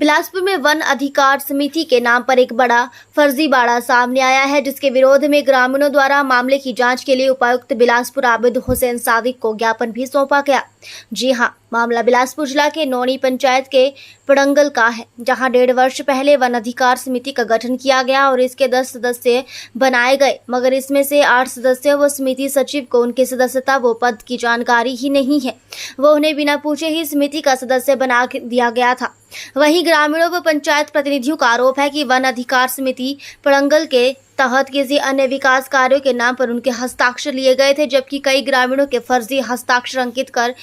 बिलासपुर में वन अधिकार समिति के नाम पर एक बड़ा फर्जीवाड़ा सामने आया है, जिसके विरोध में ग्रामीणों द्वारा मामले की जांच के लिए उपायुक्त बिलासपुर आबिद हुसैन सादिक को ज्ञापन भी सौंपा गया। जी हां, मामला बिलासपुर जिला के नौनी पंचायत के पड़ंगल का है, जहां 1.5 वर्ष पहले वन अधिकार समिति का गठन किया गया और इसके 10 सदस्य बनाए गए, मगर इसमें से 8 सदस्य व समिति सचिव को उनकी सदस्यता व पद की जानकारी ही नहीं है। वो उन्हें बिना पूछे ही समिति का सदस्य बना दिया गया था। वहीं ग्रामीणों व पंचायत प्रतिनिधियों का आरोप है कि वन अधिकार समिति पड़ंगल के तहत किसी अन्य विकास कार्यों के नाम पर उनके हस्ताक्षर लिए गए थे, जबकि कई ग्रामीणों के फर्जी हस्ताक्षर अंकित कर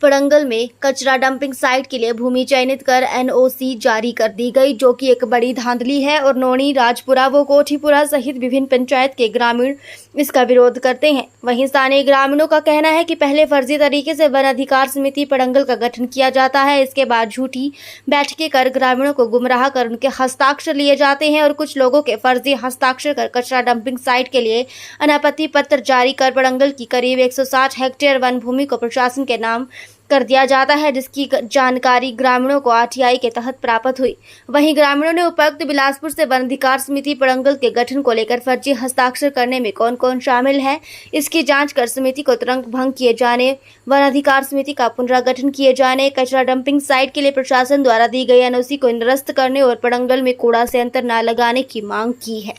पड़ंगल में कचरा डंपिंग साइट के लिए भूमि चयनित कर एनओसी जारी कर दी गई, जो कि एक बड़ी धांधली है और नौनी, राजपुरा व कोठीपुरा सहित विभिन्न पंचायत के ग्रामीण इसका विरोध करते हैं। वहीं स्थानीय ग्रामीणों का कहना है कि पहले फर्जी तरीके से वन अधिकार समिति पड़ंगल का गठन किया जाता है, इसके बाद झूठी बैठकें कर ग्रामीणों को गुमराह कर उनके हस्ताक्षर लिए जाते हैं और कुछ लोगों के फर्जी हस्ताक्षर कर कचरा डंपिंग साइट के लिए अनापत्ति पत्र जारी कर पड़ंगल की करीब 160 हेक्टेयर वन भूमि को प्रशासन के नाम कर दिया जाता है, जिसकी जानकारी ग्रामीणों को आरटीआई के तहत प्राप्त हुई। वहीं ग्रामीणों ने उपायुक्त बिलासपुर से वन अधिकार समिति पड़ंगल के गठन को लेकर फर्जी हस्ताक्षर करने में कौन कौन शामिल है, इसकी जांच कर समिति को तुरंत भंग किए जाने, वन अधिकार समिति का पुनर्गठन किए जाने, कचरा डंपिंग साइट के लिए प्रशासन द्वारा दी गई एनओसी को निरस्त करने और पड़ंगल में कूड़ा संयंत्र न लगाने की मांग की है।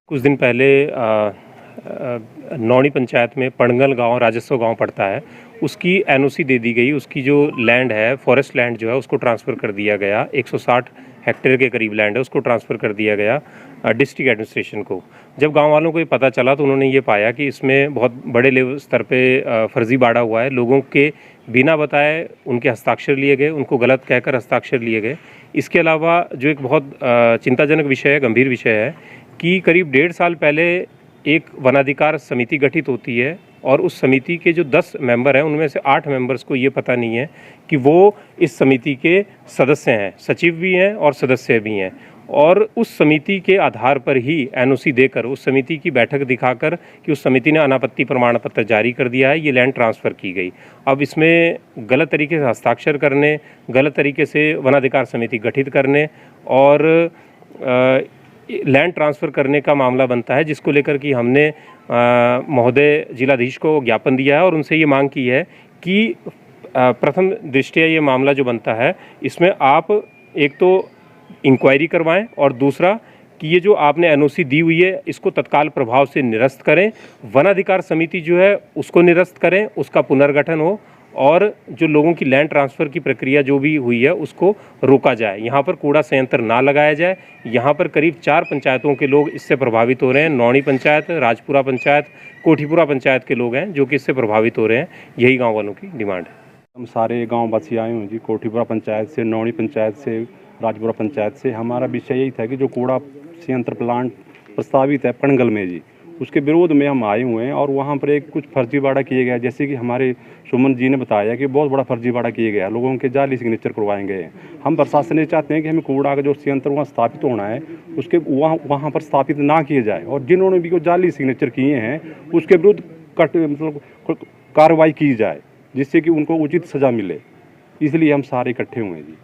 कुछ दिन पहले नौनी पंचायत में पड़ंगल गांव राजस्व गांव पड़ता है, उसकी एनओसी दे दी गई। उसकी जो लैंड है, फॉरेस्ट लैंड जो है, उसको ट्रांसफ़र कर दिया गया। 160 हेक्टेयर के करीब लैंड है, उसको ट्रांसफ़र कर दिया गया डिस्ट्रिक्ट एडमिनिस्ट्रेशन को। जब गांव वालों को ये पता चला तो उन्होंने ये पाया कि इसमें बहुत बड़े लेवल स्तर पे फर्जीवाड़ा हुआ है। लोगों के बिना बताए उनके हस्ताक्षर लिए गए, उनको गलत कहकर हस्ताक्षर लिए गए। इसके अलावा जो एक बहुत चिंताजनक विषय है, गंभीर विषय है कि करीब 1.5 साल पहले एक वनाधिकार समिति गठित होती है और उस समिति के जो 10 मेंबर हैं, उनमें से 8 मेंबर्स को ये पता नहीं है कि वो इस समिति के सदस्य हैं, सचिव भी हैं और सदस्य भी हैं। और उस समिति के आधार पर ही एनओसी देकर, उस समिति की बैठक दिखाकर कि उस समिति ने अनापत्ति प्रमाण पत्र जारी कर दिया है, ये लैंड ट्रांसफ़र की गई। अब इसमें गलत तरीके से हस्ताक्षर करने, गलत तरीके से वनाधिकार समिति गठित करने और लैंड ट्रांसफ़र करने का मामला बनता है, जिसको लेकर कि हमने महोदय जिलाधीश को ज्ञापन दिया है और उनसे ये मांग की है कि प्रथम दृष्टया ये मामला जो बनता है, इसमें आप एक तो इंक्वायरी करवाएं और दूसरा कि ये जो आपने एनओसी दी हुई है, इसको तत्काल प्रभाव से निरस्त करें। वन अधिकार समिति जो है उसको निरस्त करें, उसका पुनर्गठन हो और जो लोगों की लैंड ट्रांसफ़र की प्रक्रिया जो भी हुई है उसको रोका जाए। यहाँ पर कूड़ा संयंत्र ना लगाया जाए। यहाँ पर करीब 4 पंचायतों के लोग इससे प्रभावित हो रहे हैं। नौनी पंचायत, राजपुरा पंचायत, कोठीपुरा पंचायत के लोग हैं जो कि इससे प्रभावित हो रहे हैं। यही गाँव वालों की डिमांड है। हम सारे गाँव वासी आए हुए जी, कोठीपुरा पंचायत से, नौनी पंचायत से, राजपुरा पंचायत से। हमारा विषय यही था कि जो कूड़ा संयंत्र प्लांट प्रस्तावित है पड़ंगल में जी, उसके विरोध में हम आए हुए हैं और वहाँ पर एक कुछ फर्जीवाड़ा किए गया। जैसे कि हमारे सुमन जी ने बताया कि बहुत बड़ा फर्जीवाड़ा किए गया, लोगों के जाली सिग्नेचर करवाए गए हैं। हम प्रशासन से चाहते हैं कि हमें कूड़ा का जो संयंत्र वहाँ स्थापित होना है उसके वहाँ पर स्थापित ना किए जाए और जिन्होंने भी जाली सिग्नेचर किए हैं उसके विरुद्ध कार्रवाई की जाए, जिससे कि उनको उचित सज़ा मिले। इसलिए हम सारे इकट्ठे हुए हैं जी।